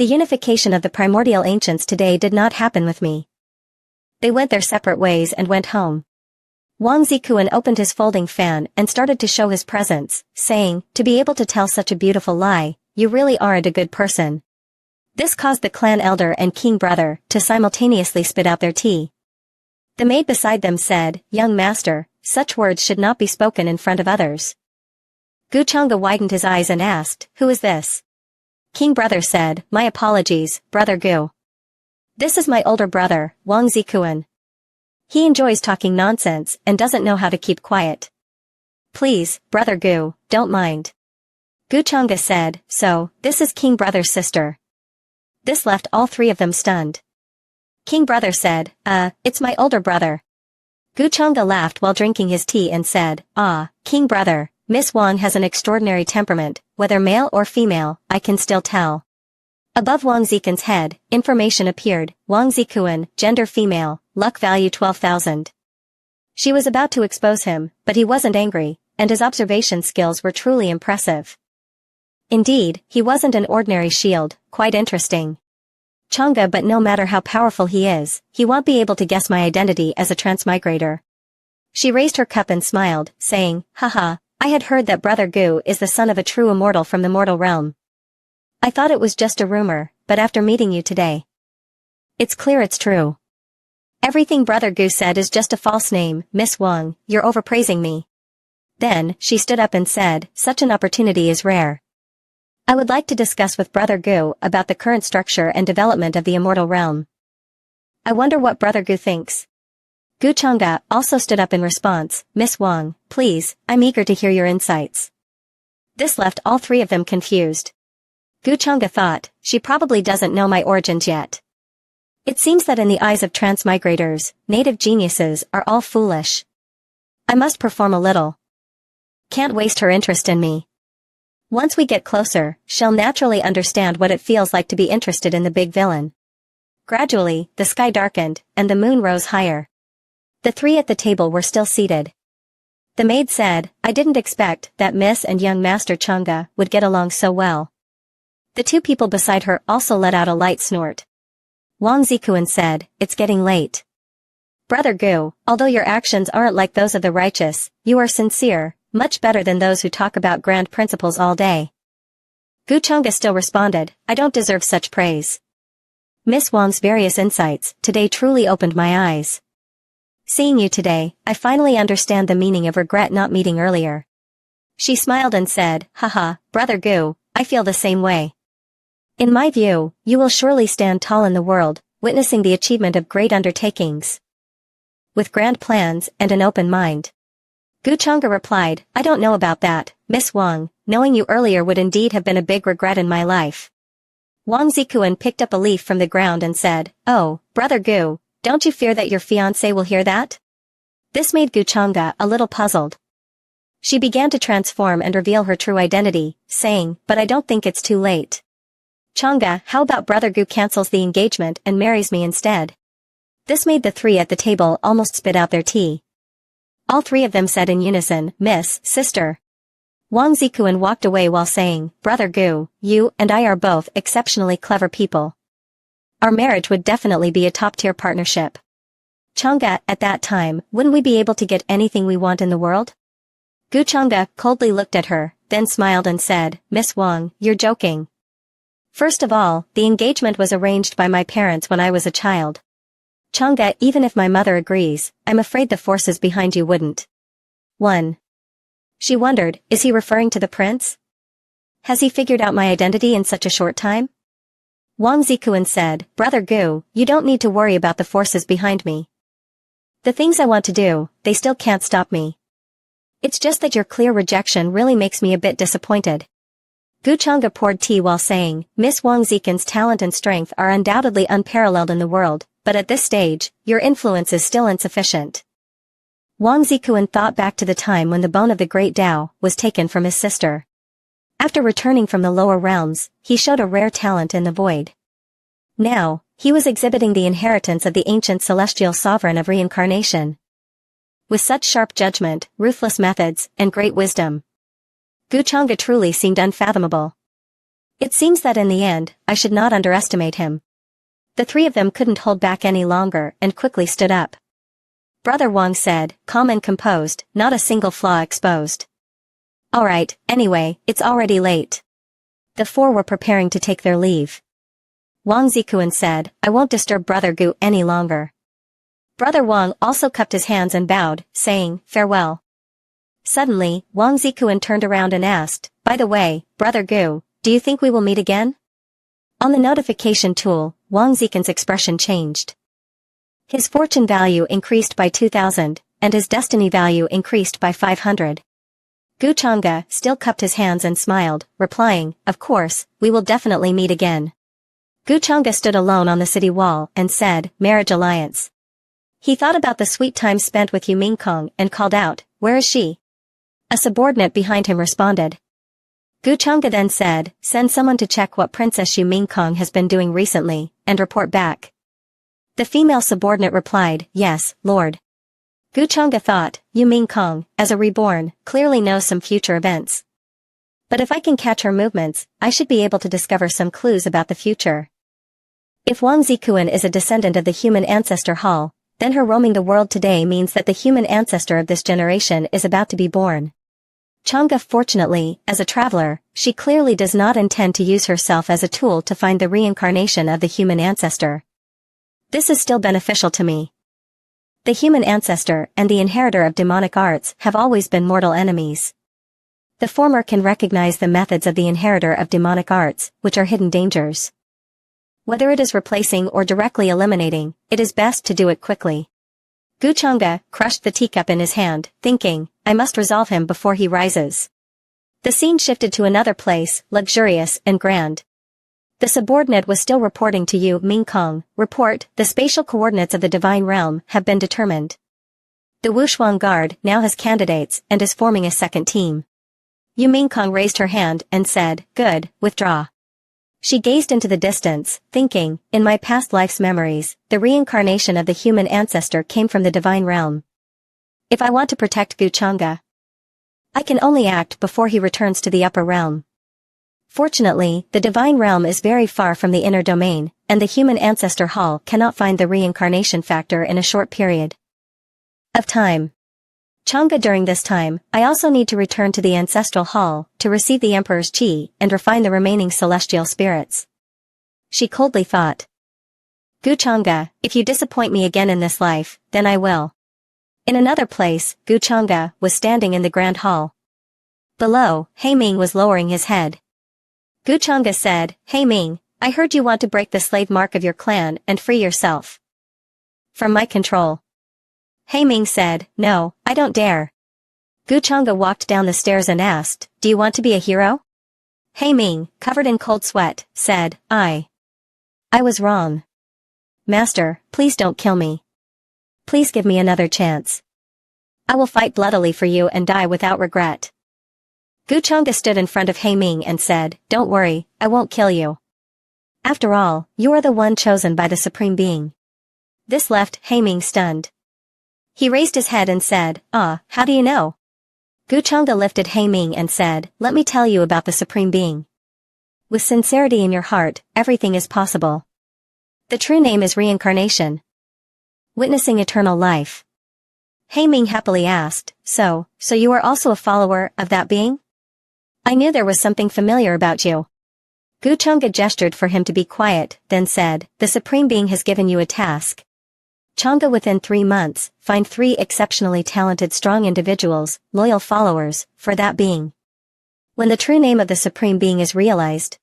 The unification of the primordial ancients today did not happen with me. They went their separate ways and went home. Wang Zikuan opened his folding fan and started to show his presents, saying, to be able to tell such a beautiful lie, you really aren't a good person. This caused the clan elder and king brother to simultaneously spit out their tea. The maid beside them said, young master, such words should not be spoken in front of others. Gu Changge widened his eyes and asked, who is this? King brother said, my apologies, brother Gu. This is my older brother, Wang Zikuan. He enjoys talking nonsense and doesn't know how to keep quiet. Please, brother Gu, don't mind. Gu Changge said, so, this is king brother's sister. This left all three of them stunned. King brother said, it's my older brother. Gu Changge laughed while drinking his tea and said, king brother, Miss Wang has an extraordinary temperament, whether male or female, I can still tell. Above Wang Zikuan's head, information appeared, Wang Zikuan, gender female, luck value 12,000. She was about to expose him, but he wasn't angry, and his observation skills were truly impressive. Indeed, he wasn't an ordinary shield, quite interesting. Changge, but no matter how powerful he is, he won't be able to guess my identity as a transmigrator. She raised her cup and smiled, saying, haha, I had heard that brother Gu is the son of a true immortal from the mortal realm. I thought it was just a rumor, but after meeting you today, it's clear it's true. Everything brother Gu said is just a false name, Miss Wang, you're overpraising me. Then, she stood up and said, such an opportunity is rare. I would like to discuss with brother Gu about the current structure and development of the immortal realm. I wonder what brother Gu thinks. Gu Changge also stood up in response, Miss Wang, please, I'm eager to hear your insights. This left all three of them confused. Gu Changge thought, she probably doesn't know my origins yet. It seems that in the eyes of transmigrators, native geniuses are all foolish. I must perform a little. Can't waste her interest in me. Once we get closer, she'll naturally understand what it feels like to be interested in the big villain. Gradually, the sky darkened, and the moon rose higher. The three at the table were still seated. The maid said, I didn't expect that Miss and young Master Changge would get along so well. The two people beside her also let out a light snort. Wang Zikuan said, it's getting late. Brother Gu, although your actions aren't like those of the righteous, you are sincere, much better than those who talk about grand principles all day. Gu Changge still responded, I don't deserve such praise. Miss Wang's various insights today truly opened my eyes. Seeing you today, I finally understand the meaning of regret not meeting earlier. She smiled and said, haha, brother Gu, I feel the same way. In my view, you will surely stand tall in the world, witnessing the achievement of great undertakings. With grand plans and an open mind. Gu Changge replied, I don't know about that, Miss Wang, knowing you earlier would indeed have been a big regret in my life. Wang Zikuan picked up a leaf from the ground and said, oh, brother Gu, don't you fear that your fiancé will hear that? This made Gu Changge a little puzzled. She began to transform and reveal her true identity, saying, but I don't think it's too late. Changge, how about brother Gu cancels the engagement and marries me instead? This made the three at the table almost spit out their tea. All three of them said in unison, Miss, sister. Wang Zikuan walked away while saying, brother Gu, you and I are both exceptionally clever people. Our marriage would definitely be a top-tier partnership. Changge, at that time, wouldn't we be able to get anything we want in the world? Gu Changge coldly looked at her, then smiled and said, Miss Wang, you're joking. First of all, the engagement was arranged by my parents when I was a child. Changge, even if my mother agrees, I'm afraid the forces behind you wouldn't. 1. She wondered, is he referring to the prince? Has he figured out my identity in such a short time? Wang Zikuan said, brother Gu, you don't need to worry about the forces behind me. The things I want to do, they still can't stop me. It's just that your clear rejection really makes me a bit disappointed. Gu Changge poured tea while saying, Miss Wang Zikuan's talent and strength are undoubtedly unparalleled in the world, but at this stage, your influence is still insufficient. Wang Zikuan thought back to the time when the bone of the great Tao was taken from his sister. After returning from the lower realms, he showed a rare talent in the void. Now, he was exhibiting the inheritance of the ancient celestial sovereign of reincarnation. With such sharp judgment, ruthless methods, and great wisdom, Gu Changge truly seemed unfathomable. It seems that in the end, I should not underestimate him. The three of them couldn't hold back any longer and quickly stood up. Brother Wang said, calm and composed, not a single flaw exposed. Alright, anyway, it's already late. The four were preparing to take their leave. Wang Zikuan said, I won't disturb Brother Gu any longer. Brother Wang also cupped his hands and bowed, saying, farewell. Suddenly, Wang Zikuan turned around and asked, by the way, Brother Gu, do you think we will meet again? On the notification tool, Wang Zikuan's expression changed. His fortune value increased by 2,000, and his destiny value increased by 500. Gu Chang'e still cupped his hands and smiled, replying, of course, we will definitely meet again. Gu Chang'e stood alone on the city wall and said, marriage alliance. He thought about the sweet time spent with Yu Mingkong and called out, where is she? A subordinate behind him responded. Gu Chang'e then said, send someone to check what Princess Yu Mingkong has been doing recently, and report back. The female subordinate replied, yes, Lord. Gu Chang'e thought, Yu Mingkong, as a reborn, clearly knows some future events. But if I can catch her movements, I should be able to discover some clues about the future. If Wang Zikuan is a descendant of the human ancestor hall, then her roaming the world today means that the human ancestor of this generation is about to be born. Chang'e, fortunately, as a traveler, she clearly does not intend to use herself as a tool to find the reincarnation of the human ancestor. This is still beneficial to me. The human ancestor and the inheritor of demonic arts have always been mortal enemies. The former can recognize the methods of the inheritor of demonic arts, which are hidden dangers. Whether it is replacing or directly eliminating, it is best to do it quickly. Gu Chang'e crushed the teacup in his hand, thinking, I must resolve him before he rises. The scene shifted to another place, luxurious and grand. The subordinate was still reporting to Yu Mingkong, report, the spatial coordinates of the divine realm have been determined. The Wushuang Guard now has candidates and is forming a second team. Yu Mingkong raised her hand and said, good, withdraw. She gazed into the distance, thinking, in my past life's memories, the reincarnation of the human ancestor came from the divine realm. If I want to protect Gu Chang'e, I can only act before he returns to the upper realm. Fortunately, the divine realm is very far from the inner domain, and the human ancestor hall cannot find the reincarnation factor in a short period of time. Chang'e, during this time, I also need to return to the ancestral hall to receive the emperor's qi and refine the remaining celestial spirits. She coldly thought. Gu Chang'e, if you disappoint me again in this life, then I will. In another place, Gu Chang'e was standing in the grand hall. Below, He Ming was lowering his head. Gu Chang'e said, He Ming, I heard you want to break the slave mark of your clan and free yourself from my control. He Ming said, no, I don't dare. Gu Chang'e walked down the stairs and asked, do you want to be a hero? He Ming, covered in cold sweat, said, I was wrong. Master, please don't kill me. Please give me another chance. I will fight bloodily for you and die without regret. Gu Chang'e stood in front of He Ming and said, don't worry, I won't kill you. After all, you are the one chosen by the Supreme Being. This left He Ming stunned. He raised his head and said, how do you know? Gu Chang'e lifted He Ming and said, let me tell you about the Supreme Being. With sincerity in your heart, everything is possible. The true name is reincarnation. Witnessing eternal life. He Ming happily asked, so you are also a follower of that being? I knew there was something familiar about you. Gu Chang'e gestured for him to be quiet, then said, the Supreme Being has given you a task. Chang'e, within 3 months, find 3 exceptionally talented strong individuals, loyal followers, for that being. When the true name of the Supreme Being is realized,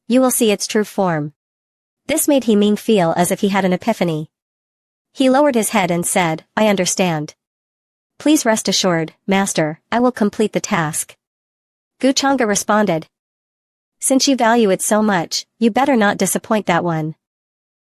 you will see its true form. This made He Ming feel as if he had an epiphany. He lowered his head and said, I understand. Please rest assured, Master, I will complete the task. Gu Chang'e responded. Since you value it so much, you better not disappoint that one.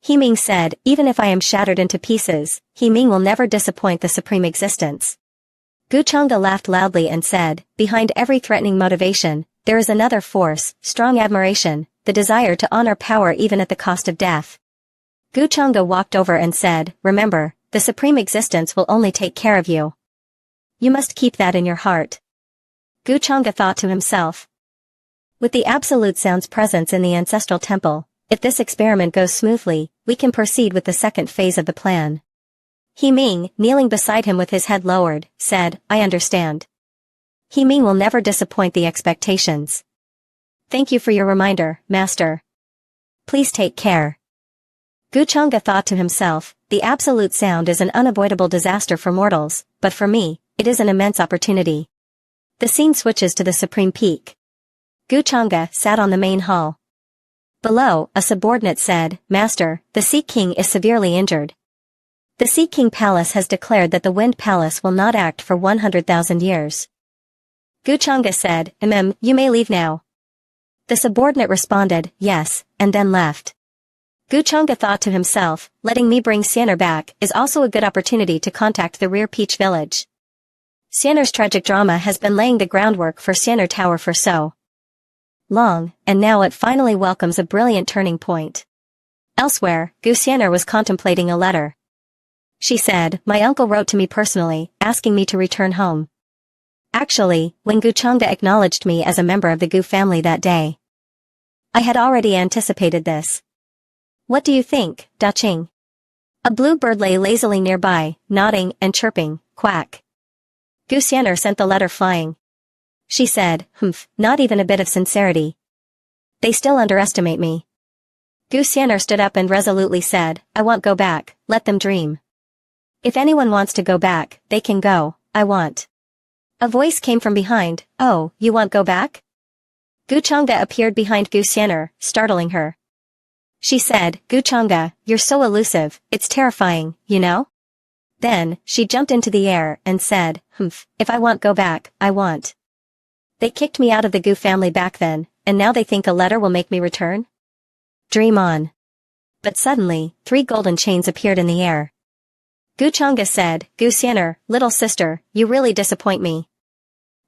He Ming said, even if I am shattered into pieces, He Ming will never disappoint the supreme existence. Gu Chang'e laughed loudly and said, behind every threatening motivation, there is another force, strong admiration, the desire to honor power even at the cost of death. Gu Chang'e walked over and said, remember, the supreme existence will only take care of you. You must keep that in your heart. Gu Chang'e thought to himself. With the Absolute Sound's presence in the ancestral temple, if this experiment goes smoothly, we can proceed with the second phase of the plan. He Ming, kneeling beside him with his head lowered, said, I understand. He Ming will never disappoint the expectations. Thank you for your reminder, Master. Please take care. Guchanga thought to himself, the Absolute Sound is an unavoidable disaster for mortals, but for me, it is an immense opportunity. The scene switches to the Supreme Peak. Guchanga sat on the main hall. Below, a subordinate said, Master, the Sea King is severely injured. The Sea King Palace has declared that the Wind Palace will not act for 100,000 years. Guchanga said, you may leave now. The subordinate responded, yes, and then left. Guchanga thought to himself, letting me bring Sienner back is also a good opportunity to contact the Rear Peach village. Sienner's tragic drama has been laying the groundwork for Sienner Tower for so long, and now it finally welcomes a brilliant turning point. Elsewhere, Gu Sienner was contemplating a letter. She said, my uncle wrote to me personally, asking me to return home. Actually, when Guchanga acknowledged me as a member of the Gu family that day, I had already anticipated this. What do you think, Da Qing? A blue bird lay lazily nearby, nodding and chirping, quack. Gu Sienner sent the letter flying. She said, not even a bit of sincerity. They still underestimate me. Gu Sienner stood up and resolutely said, I won't go back, let them dream. If anyone wants to go back, they can go, I want. A voice came from behind, oh, you want go back? Guchanga appeared behind Gu Sienner, startling her. She said, Guchanga, you're so elusive, it's terrifying, you know? Then, she jumped into the air and said, if I want go back, I want. They kicked me out of the Gu family back then, and now they think a letter will make me return? Dream on. But suddenly, 3 golden chains appeared in the air. Guchanga said, Gu Sienner, little sister, you really disappoint me.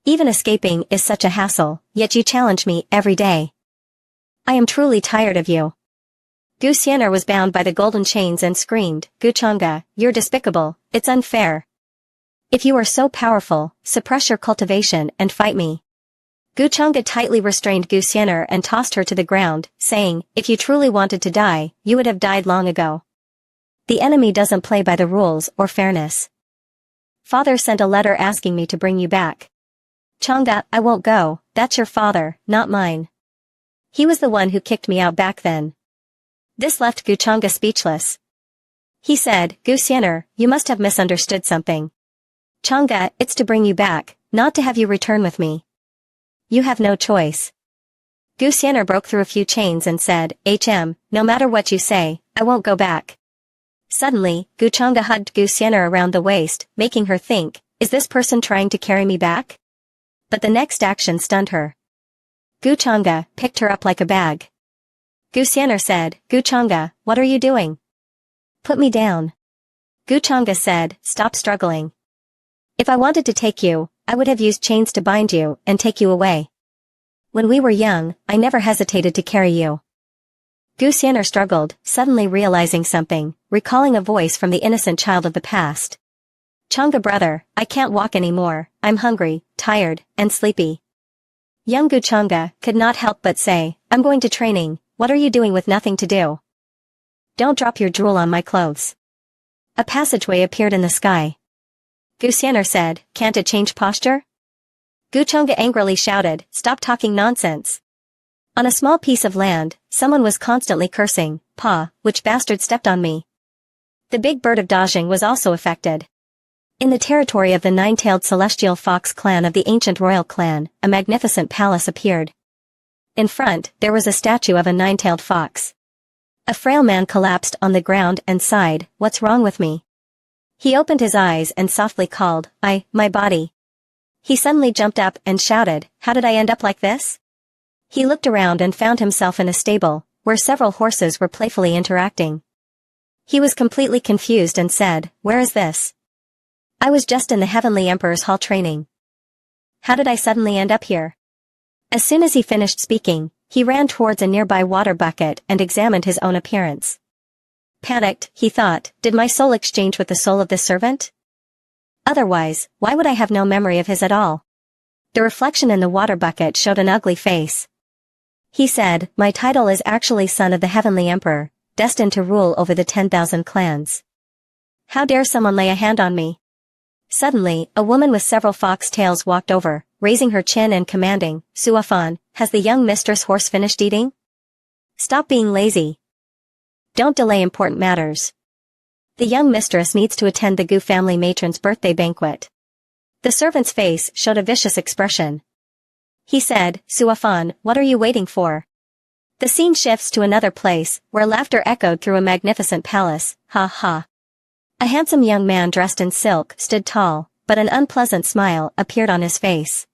Even escaping is such a hassle, yet you challenge me every day. I am truly tired of you. Gu Sienner was bound by the golden chains and screamed, Guchanga, you're despicable, it's unfair. If you are so powerful, suppress your cultivation and fight me. Guchanga tightly restrained Gu Sienner and tossed her to the ground, saying, if you truly wanted to die, you would have died long ago. The enemy doesn't play by the rules or fairness. Father sent a letter asking me to bring you back. Changa, I won't go, that's your father, not mine. He was the one who kicked me out back then. This left Guchanga speechless. He said, Gu Sienner, you must have misunderstood something. Changa, it's to bring you back, not to have you return with me. You have no choice. Gu Sienner broke through a few chains and said, no matter what you say, I won't go back. Suddenly, Guchanga hugged Gu Sienner around the waist, making her think, is this person trying to carry me back? But the next action stunned her. Guchanga picked her up like a bag. Gu Sienner said, Guchanga, what are you doing? Put me down. Guchanga said, stop struggling. If I wanted to take you, I would have used chains to bind you and take you away. When we were young, I never hesitated to carry you. Gu Sienner struggled, suddenly realizing something, recalling a voice from the innocent child of the past. Changa brother, I can't walk anymore, I'm hungry, tired, and sleepy. Young Guchanga could not help but say, I'm going to training, what are you doing with nothing to do? Don't drop your drool on my clothes. A passageway appeared in the sky. Gu Sienner said, can't it change posture? Guchanga angrily shouted, stop talking nonsense. On a small piece of land, someone was constantly cursing, Pa, which bastard stepped on me. The big bird of Dajing was also affected. In the territory of the 9-tailed celestial fox clan of the ancient royal clan, a magnificent palace appeared. In front, there was a statue of a 9-tailed fox. A frail man collapsed on the ground and sighed, what's wrong with me? He opened his eyes and softly called, my body. He suddenly jumped up and shouted, how did I end up like this? He looked around and found himself in a stable, where several horses were playfully interacting. He was completely confused and said, where is this? I was just in the Heavenly Emperor's hall training. How did I suddenly end up here? As soon as he finished speaking, he ran towards a nearby water bucket and examined his own appearance. Panicked, he thought, did my soul exchange with the soul of this servant? Otherwise, why would I have no memory of his at all? The reflection in the water bucket showed an ugly face. He said, my title is actually son of the heavenly emperor, destined to rule over the 10,000 clans. How dare someone lay a hand on me? Suddenly, a woman with several fox tails walked over, raising her chin and commanding, Suafan, has the young mistress horse finished eating? Stop being lazy. Don't delay important matters. The young mistress needs to attend the Gu family matron's birthday banquet. The servant's face showed a vicious expression. He said, Suafan, what are you waiting for? The scene shifts to another place, where laughter echoed through a magnificent palace, ha ha. A handsome young man dressed in silk stood tall, but an unpleasant smile appeared on his face.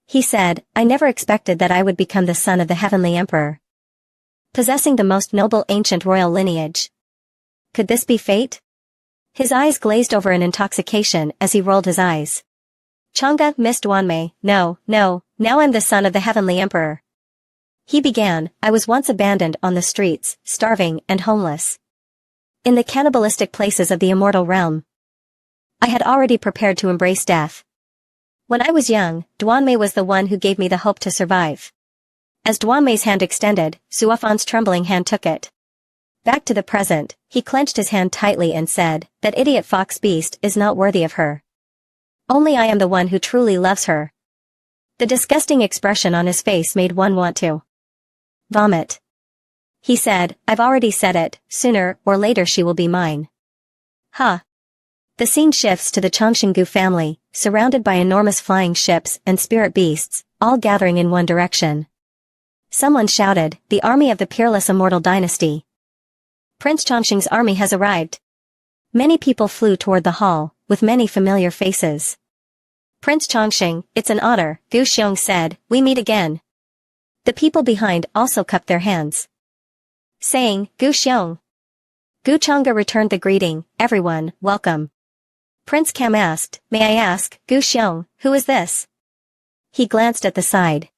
He said, I never expected that I would become the son of the heavenly emperor, possessing the most noble ancient royal lineage. Could this be fate? His eyes glazed over in intoxication as he rolled his eyes. Chang'e missed Wanmei, no, now I'm the son of the heavenly emperor. He began, I was once abandoned on the streets, starving and homeless, in the cannibalistic places of the immortal realm. I had already prepared to embrace death. When I was young, Duanmei was the one who gave me the hope to survive. As Duanmei's hand extended, Suafan's trembling hand took it. Back to the present, he clenched his hand tightly and said, that idiot fox beast is not worthy of her. Only I am the one who truly loves her. The disgusting expression on his face made one want to vomit. He said, I've already said it, sooner or later she will be mine. Ha! The scene shifts to the Chongqinggu family, surrounded by enormous flying ships and spirit beasts, all gathering in one direction. Someone shouted, the army of the peerless immortal dynasty. Prince Chongqing's army has arrived. Many people flew toward the hall, with many familiar faces. Prince Chongqing, it's an honor, Gu Xiong said, we meet again. The people behind also cupped their hands, saying, Gu Xiong. Gu Chang'e returned the greeting, everyone, welcome. Prince Cam asked, may I ask, Gu Xiong, who is this? He glanced at the side.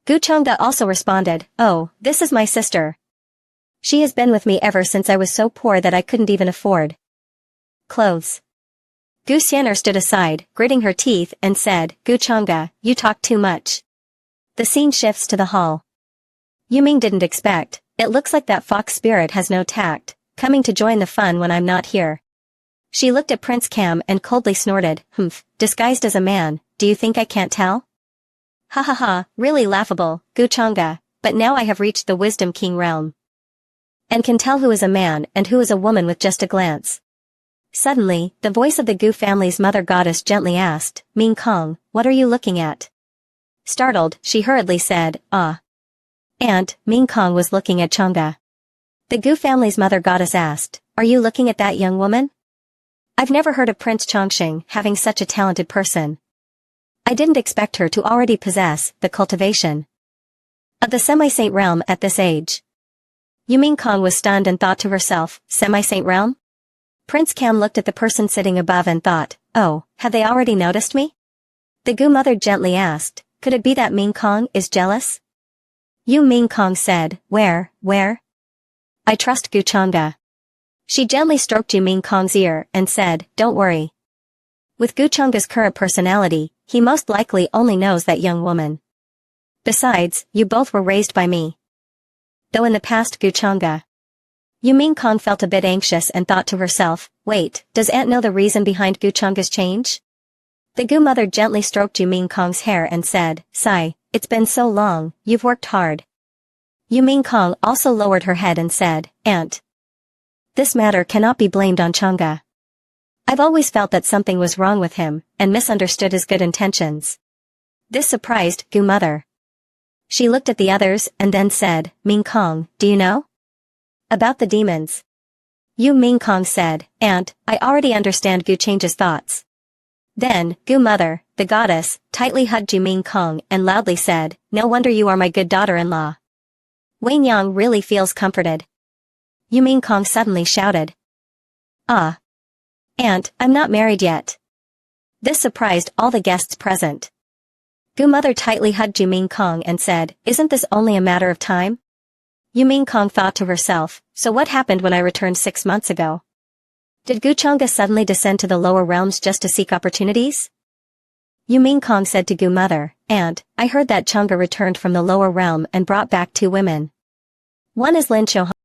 Gu Chang'e also responded, oh, this is my sister. She has been with me ever since I was so poor that I couldn't even afford clothes. Gu Xianer stood aside, gritting her teeth, and said, Gu Chang'e, you talk too much. The scene shifts to the hall. Yuming didn't expect, it looks like that fox spirit has no tact, coming to join the fun when I'm not here. She looked at Prince Cam and coldly snorted, humph, disguised as a man, do you think I can't tell? Ha ha ha, really laughable, Gu Chang'e, but now I have reached the Wisdom King realm, and can tell who is a man and who is a woman with just a glance. Suddenly, the voice of the Gu family's mother goddess gently asked, Ming Kong, what are you looking at? Startled, she hurriedly said, ah. Aunt, Ming Kong was looking at Chang'e. The Gu family's mother goddess asked, are you looking at that young woman? I've never heard of Prince Chongqing having such a talented person. I didn't expect her to already possess the cultivation of the semi-saint realm at this age. Yuming Kong was stunned and thought to herself, semi-saint realm? Prince Cam looked at the person sitting above and thought, oh, have they already noticed me? The Gu mother gently asked, could it be that Ming Kong is jealous? Ming Kong said, where? I trust Gu Chang'e. She gently stroked Ming Kong's ear and said, don't worry. With Gu Chang'e's current personality, he most likely only knows that young woman. Besides, you both were raised by me. Though in the past Gu Chang'e. Ming Kong felt a bit anxious and thought to herself, wait, does Aunt know the reason behind Gu Chang'e's change? The Gu mother gently stroked Ming Kong's hair and said, sigh, it's been so long, you've worked hard. Ming Kong also lowered her head and said, Aunt, this matter cannot be blamed on Chang'e. I've always felt that something was wrong with him, and misunderstood his good intentions. This surprised Gu mother. She looked at the others and then said, Ming Kong, do you know about the demons? Ming Kong said, Aunt, I already understand Gu Chang'e's thoughts. Then, Gu mother, the goddess, tightly hugged Ming Kong and loudly said, no wonder you are my good daughter-in-law. Wang Yang really feels comforted. Ming Kong suddenly shouted, ah. Aunt, I'm not married yet. This surprised all the guests present. Gu mother tightly hugged Ming Kong and said, isn't this only a matter of time? Ming Kong thought to herself, so what happened when I returned 6 months ago? Did Gu Chang'e suddenly descend to the lower realms just to seek opportunities? You mean Kong said to Gu mother, and, I heard that Chang'e returned from the lower realm and brought back two women. One is Lin Cho